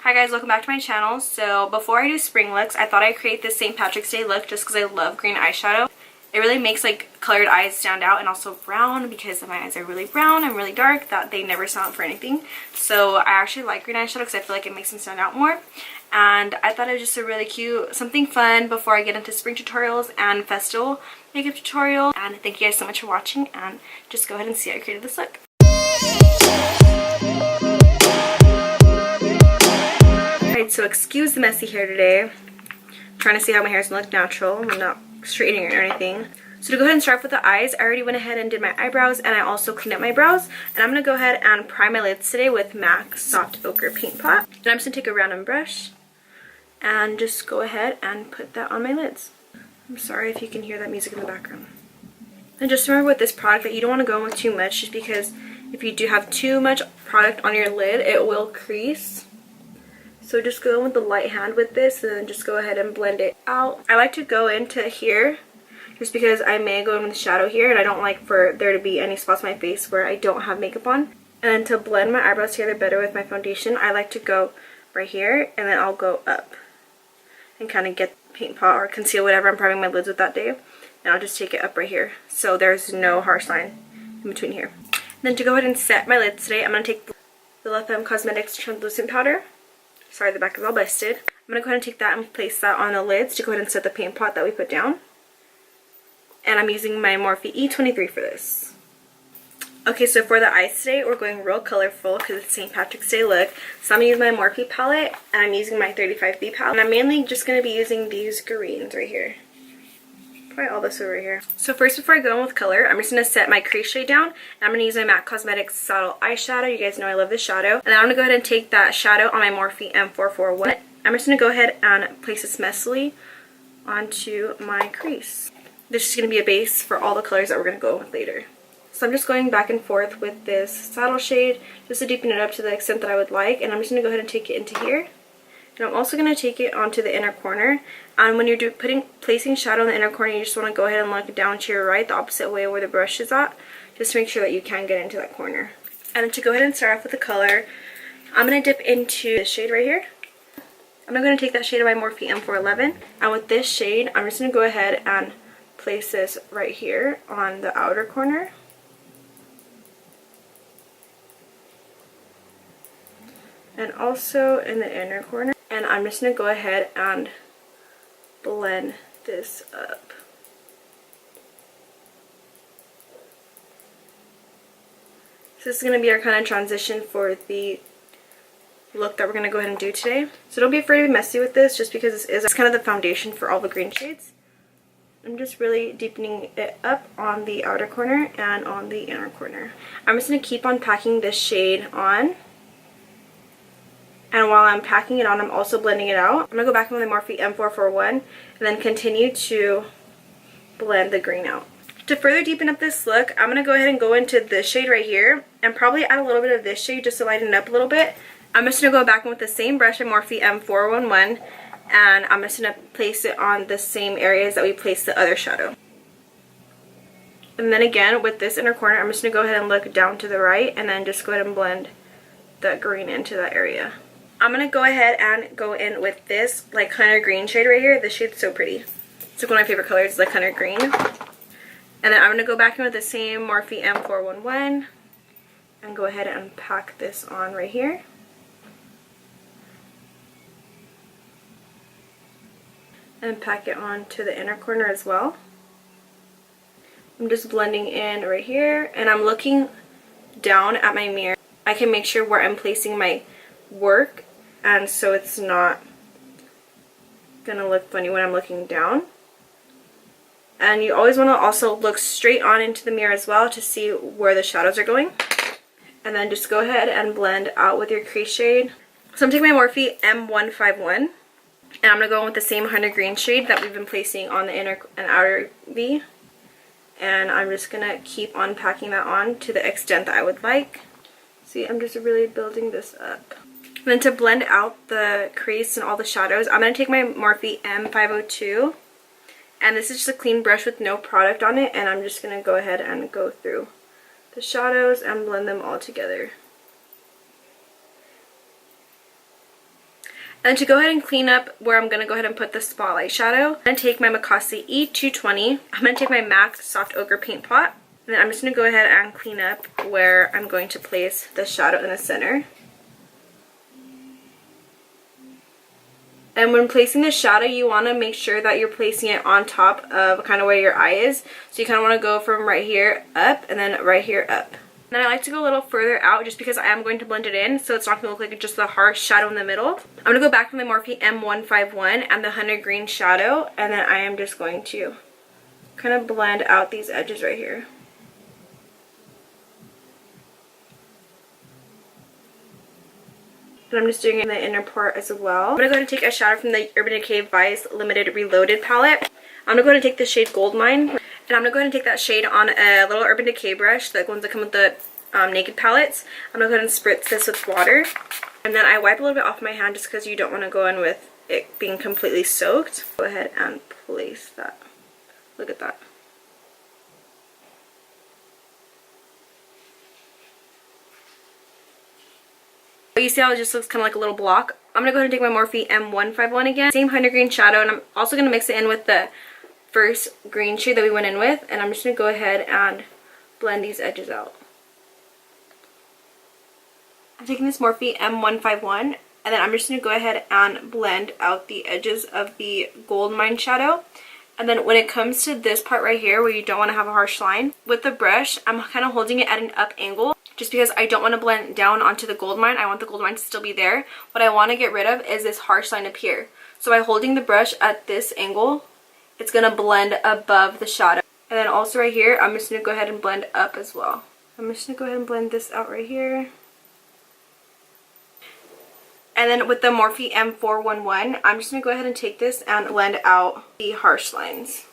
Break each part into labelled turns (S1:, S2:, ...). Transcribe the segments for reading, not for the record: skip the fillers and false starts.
S1: Hi guys, welcome back to my channel. So before I do spring looks, I thought I'd create this St. Patrick's Day look just because I love green eyeshadow. It really makes like colored eyes stand out, and also brown because my eyes are really brown and really dark that they never stand out for anything. So I actually like green eyeshadow because I feel like it makes them stand out more. And I thought it was just a really cute, something fun before I get into spring tutorials and festival makeup tutorial. And thank you guys so much for watching, and just go ahead and see how I created this look. Alright, so excuse the messy hair today. I'm trying to see how my hair is going to look natural. I'm not straightening it or anything. So to go ahead and start off with the eyes, I already went ahead and did my eyebrows, and I also cleaned up my brows. And I'm going to go ahead and prime my lids today with MAC Soft Ochre Paint Pot. And I'm just going to take a random brush and just go ahead and put that on my lids. I'm sorry if you can hear that music in the background. And just remember with this product that you don't want to go in with too much, just because if you do have too much product on your lid, it will crease. So just go in with the light hand with this, and then just go ahead and blend it out. I like to go into here just because I may go in with the shadow here, and I don't like for there to be any spots on my face where I don't have makeup on. And then to blend my eyebrows together better with my foundation, I like to go right here, and then I'll go up and kind of get paint pot or conceal whatever I'm priming my lids with that day. And I'll just take it up right here, so there's no harsh line in between here. And then to go ahead and set my lids today, I'm going to take the La Femme Cosmetics translucent powder. Sorry, the back is all busted. I'm going to go ahead and take that and place that on the lids to go ahead and set the paint pot that we put down. And I'm using my Morphe E23 for this. Okay, so for the eyes today, we're going real colorful because it's St. Patrick's Day look. So I'm going to use my Morphe palette, and I'm using my 35B palette. And I'm mainly just going to be using these greens right here. Probably all this over here. So first, before I go in with color, I'm just going to set my crease shade down. And I'm going to use my MAC Cosmetics Subtle Eyeshadow. You guys know I love this shadow. And then I'm going to go ahead and take that shadow on my Morphe M441. I'm just going to go ahead and place this messily onto my crease. This is going to be a base for all the colors that we're going to go with later. So I'm just going back and forth with this saddle shade just to deepen it up to the extent that I would like. And I'm just going to go ahead and take it into here. And I'm also going to take it onto the inner corner. And when you're placing shadow in the inner corner, you just want to go ahead and look down to your right, the opposite way where the brush is at, just to make sure that you can get into that corner. And then to go ahead and start off with the color, I'm going to dip into this shade right here. I'm going to take that shade of my Morphe M411. And with this shade, I'm just going to go ahead and place this right here on the outer corner. And also in the inner corner. And I'm just going to go ahead and blend this up. So this is going to be our kind of transition for the look that we're going to go ahead and do today. So don't be afraid to be messy with this, just because this is kind of the foundation for all the green shades. I'm just really deepening it up on the outer corner and on the inner corner. I'm just going to keep on packing this shade on. And while I'm packing it on, I'm also blending it out. I'm going to go back in with the Morphe M441 and then continue to blend the green out. To further deepen up this look, I'm going to go ahead and go into this shade right here and probably add a little bit of this shade just to lighten it up a little bit. I'm just going to go back in with the same brush, a Morphe M411, and I'm just going to place it on the same areas that we placed the other shadow. And then again, with this inner corner, I'm just going to go ahead and look down to the right and then just go ahead and blend the green into that area. I'm going to go ahead and go in with this like hunter green shade right here. This shade's so pretty. It's like one of my favorite colors, like hunter green. And then I'm going to go back in with the same Morphe M411 and go ahead and pack this on right here. And pack it on to the inner corner as well. I'm just blending in right here, and I'm looking down at my mirror. I can make sure where I'm placing my work, and so it's not gonna look funny when I'm looking down. And you always want to also look straight on into the mirror as well to see where the shadows are going. And then just go ahead and blend out with your crease shade. So I'm taking my Morphe M151, and I'm going to go in with the same hunter green shade that we've been placing on the inner and outer V. And I'm just going to keep on packing that on to the extent that I would like. See, I'm just really building this up. And then to blend out the crease and all the shadows, I'm going to take my Morphe M502. And this is just a clean brush with no product on it. And I'm just going to go ahead and go through the shadows and blend them all together. And to go ahead and clean up where I'm going to go ahead and put the spotlight shadow, I'm going to take my Mikasa E220. I'm going to take my MAC Soft Ochre Paint Pot. And then I'm just going to go ahead and clean up where I'm going to place the shadow in the center. And when placing the shadow, you want to make sure that you're placing it on top of kind of where your eye is. So you kind of want to go from right here up and then right here up. Then I like to go a little further out just because I am going to blend it in, so it's not going to look like just the harsh shadow in the middle. I'm going to go back from the Morphe M151 and the Hunter Green shadow, and then I am just going to kind of blend out these edges right here. And I'm just doing it in the inner part as well. I'm going to go ahead and take a shadow from the Urban Decay Vice Limited Reloaded palette. I'm going to go ahead and take the shade Gold Mine. And I'm going to go ahead and take that shade on a little Urban Decay brush, the ones that come with the Naked palettes. I'm going to go ahead and spritz this with water. And then I wipe a little bit off my hand just because you don't want to go in with it being completely soaked. Go ahead and place that. Look at that. You see how it just looks kind of like a little block? I'm going to go ahead and take my Morphe M151 again. Same Hunter Green shadow, and I'm also going to mix it in with the first green shade that we went in with. And I'm just going to go ahead and blend these edges out. I'm taking this Morphe M151, and then I'm just going to go ahead and blend out the edges of the Gold Mine shadow. And then when it comes to this part right here where you don't want to have a harsh line, with the brush, I'm kind of holding it at an up angle. Just because I don't want to blend down onto the gold mine. I want the gold mine to still be there. What I want to get rid of is this harsh line up here. So by holding the brush at this angle, it's going to blend above the shadow. And then also right here, I'm just going to go ahead and blend up as well. I'm just going to go ahead and blend this out right here. And then with the Morphe M411, I'm just going to go ahead and take this and blend out the harsh lines.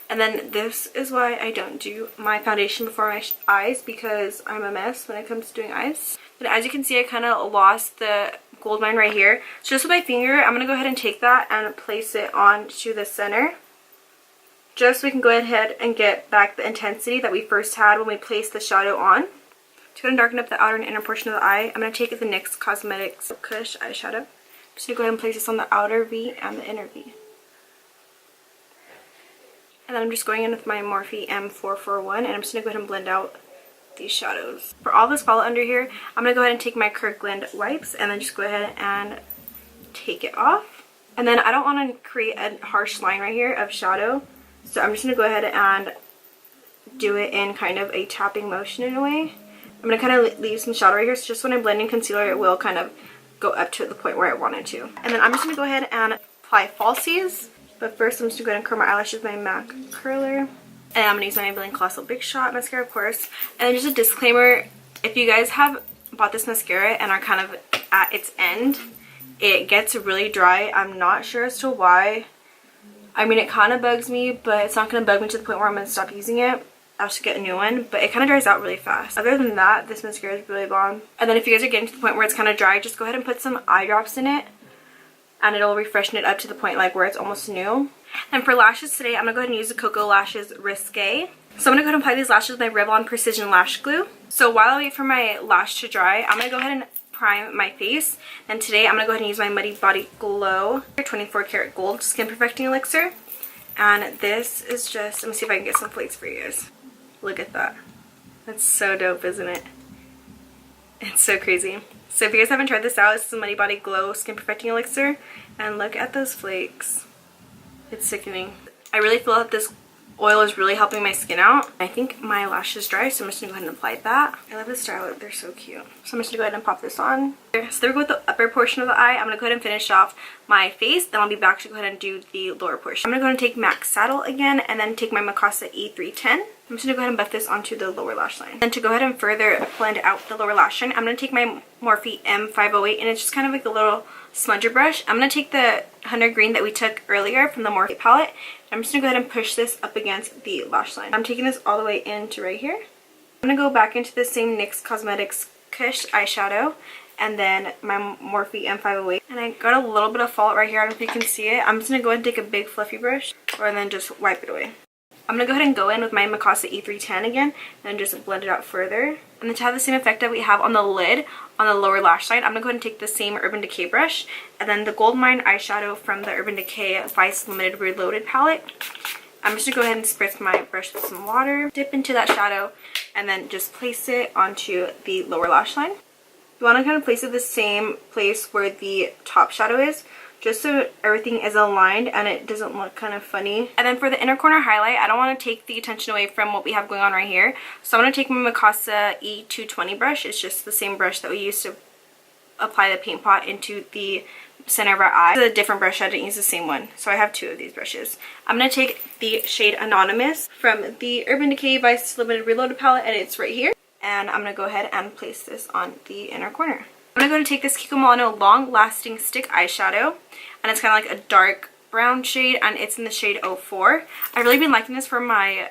S1: And then this is why I don't do my foundation before my eyes, because I'm a mess when it comes to doing eyes. And as you can see, I kind of lost the gold mine right here. So just with my finger, I'm going to go ahead and take that and place it onto the center. Just so we can go ahead and get back the intensity that we first had when we placed the shadow on. To go ahead and darken up the outer and inner portion of the eye, I'm going to take the NYX Cosmetics Kush eyeshadow. I'm just going to go ahead and place this on the outer V and the inner V. And then I'm just going in with my Morphe M441, and I'm just going to go ahead and blend out these shadows. For all this fallout under here, I'm going to go ahead and take my Kirkland wipes and then just go ahead and take it off. And then I don't want to create a harsh line right here of shadow, so I'm just going to go ahead and do it in kind of a tapping motion in a way. I'm going to kind of leave some shadow right here, so just when I'm blending concealer, it will kind of go up to the point where I want it to. And then I'm just going to go ahead and apply falsies. But first, I'm just going to go ahead and curl my eyelashes with my MAC curler. And I'm going to use my Maybelline Colossal Big Shot mascara, of course. And then just a disclaimer, if you guys have bought this mascara and are kind of at its end, it gets really dry. I'm not sure as to why. I mean, it kind of bugs me, but it's not going to bug me to the point where I'm going to stop using it. I'll just get a new one, but it kind of dries out really fast. Other than that, this mascara is really bomb. And then if you guys are getting to the point where it's kind of dry, just go ahead and put some eye drops in it. And it'll refreshen it up to the point like where it's almost new. And for lashes today, I'm going to go ahead and use the Koko Lashes Risqué. So I'm going to go ahead and apply these lashes with my Revlon Precision Lash Glue. So while I wait for my lash to dry, I'm going to go ahead and prime my face. And today I'm going to go ahead and use my Muddy Body Glow 24 Karat Gold Skin Perfecting Elixir. And this is just, let me see if I can get some flakes for you guys. Look at that. That's so dope, isn't it? It's so crazy. So if you guys haven't tried this out, this is the Muddy Body Glow Skin Perfecting Elixir. And look at those flakes. It's sickening. I really feel that this oil is really helping my skin out. I think my lash is dry, so I'm just going to go ahead and apply that. I love this style. They're so cute. So I'm just going to go ahead and pop this on. So there we go with the upper portion of the eye. I'm going to go ahead and finish off my face. Then I'll be back to go ahead and do the lower portion. I'm going to go ahead and take MAC Saddle again, and then take my Mikasa E310. I'm just going to go ahead and buff this onto the lower lash line. And to go ahead and further blend out the lower lash line, I'm going to take my Morphe M508, and it's just kind of like a little smudger brush. I'm going to take the Hunter Green that we took earlier from the Morphe palette. I'm just going to go ahead and push this up against the lash line. I'm taking this all the way into right here. I'm going to go back into the same NYX Cosmetics Kush eyeshadow, and then my Morphe M508. And I got a little bit of fallout right here. I don't know if you can see it. I'm just going to go ahead and take a big fluffy brush, or then just wipe it away. I'm going to go ahead and go in with my Mikasa E310 again and just blend it out further. And then to have the same effect that we have on the lid, on the lower lash line, I'm going to go ahead and take the same Urban Decay brush and then the Gold Mine eyeshadow from the Urban Decay Vice Limited Reloaded palette. I'm just going to go ahead and spritz my brush with some water, dip into that shadow, and then just place it onto the lower lash line. You want to kind of place it the same place where the top shadow is, just so everything is aligned and it doesn't look kind of funny. And then for the inner corner highlight, I don't want to take the attention away from what we have going on right here. So I'm going to take my Mikasa E220 brush. It's just the same brush that we used to apply the paint pot into the center of our eye. It's a different brush. I didn't use the same one. So I have two of these brushes. I'm going to take the shade Anonymous from the Urban Decay Vice Limited Reloaded palette, and it's right here. And I'm going to go ahead and place this on the inner corner. I'm going to take this Kiko Milano Long Lasting Stick eyeshadow, and it's kind of like a dark brown shade, and it's in the shade 04. I've really been liking this for my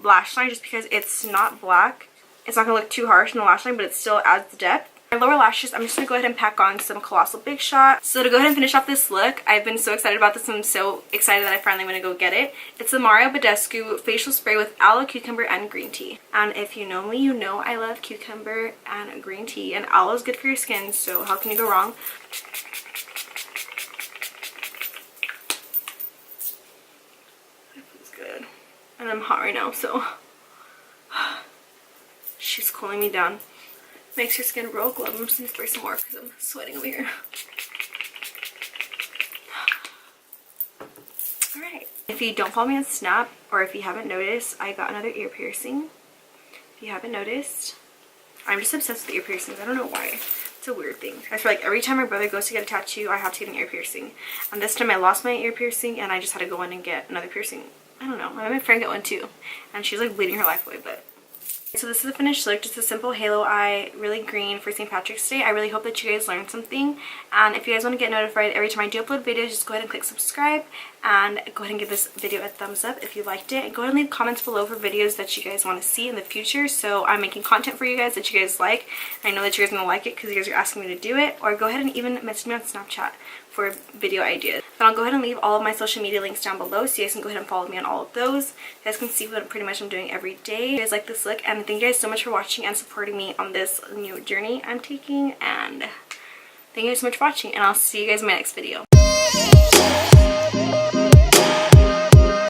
S1: lash line just because it's not black. It's not going to look too harsh in the lash line, but it still adds depth. My lower lashes, I'm just going to go ahead and pack on some Colossal Big Shot. So to go ahead and finish off this look, I've been so excited about this and I'm so excited that I finally want to go get it. It's the Mario Badescu Facial Spray with Aloe, Cucumber, and Green Tea. And if you know me, you know I love cucumber and green tea. And aloe is good for your skin, so how can you go wrong? It feels good. And I'm hot right now, so she's cooling me down. Makes your skin real glow. I'm just going to spray some more because I'm sweating over here. Alright. If you don't follow me on Snap, or if you haven't noticed, I got another ear piercing. If you haven't noticed, I'm just obsessed with ear piercings. I don't know why. It's a weird thing. I feel like every time my brother goes to get a tattoo, I have to get an ear piercing. And this time I lost my ear piercing and I just had to go in and get another piercing. I don't know. I made my friend get one too. And she's like bleeding her life away, but... So this is the finished look, just a simple halo eye, really green for St. Patrick's Day. I really hope that you guys learned something, and if you guys want to get notified every time I do upload videos, just go ahead and click subscribe, and go ahead and give this video a thumbs up if you liked it, and go ahead and leave comments below for videos that you guys want to see in the future. So I'm making content for you guys that you guys like, and I know that you guys are going to like it because you guys are asking me to do it, or go ahead and even message me on Snapchat for video ideas. Then I'll go ahead and leave all of my social media links down below so you guys can go ahead and follow me on all of those. You guys can see what pretty much I'm doing every day. If you guys like this look, and thank you guys so much for watching and supporting me on this new journey I'm taking, and thank you guys so much for watching, and I'll see you guys in my next video.